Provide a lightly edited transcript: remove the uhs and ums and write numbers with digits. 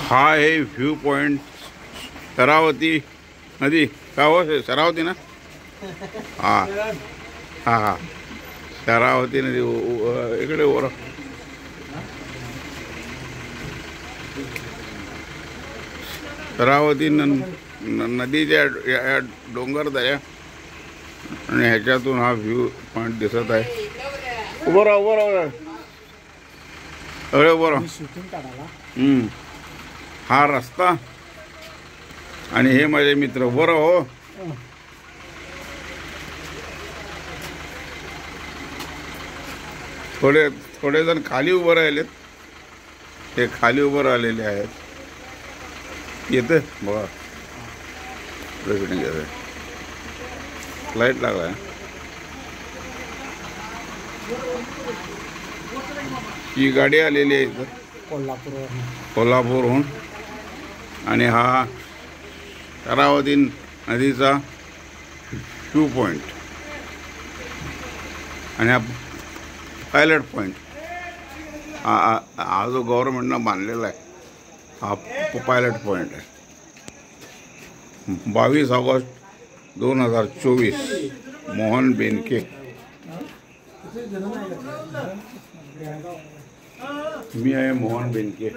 हा आहे view point Sharavati नदी का हो शरावती ना हा हा हा शरावती नदी इकडे वर शरावती नदीच्या या डोंगर दया आणि ह्याच्यातून हा व्ह्यू पॉइंट दिसत आहे. उभं राहा उभं राहा अरे उभं राहा. हा रस्ता आणि हे माझे मित्र उभं राहा हो. थोडे जण खाली उभं राहिलेत. ते खाली उभं राहिलेले आहेत. येते बघा लाईट लागलाय. ही गाडी आलेली आहे इथं कोल्हापूरहून आणि हा शरावती नदीचा व्ह्यू पॉइंट आणि हा पायलट पॉइंट हा जो गव्हर्नमेंटनं बांधलेला आहे हा पायलट पॉइंट आहे. 22 ऑगस्ट 2024 मोहन बेनके. मी आहे मोहन बेनके.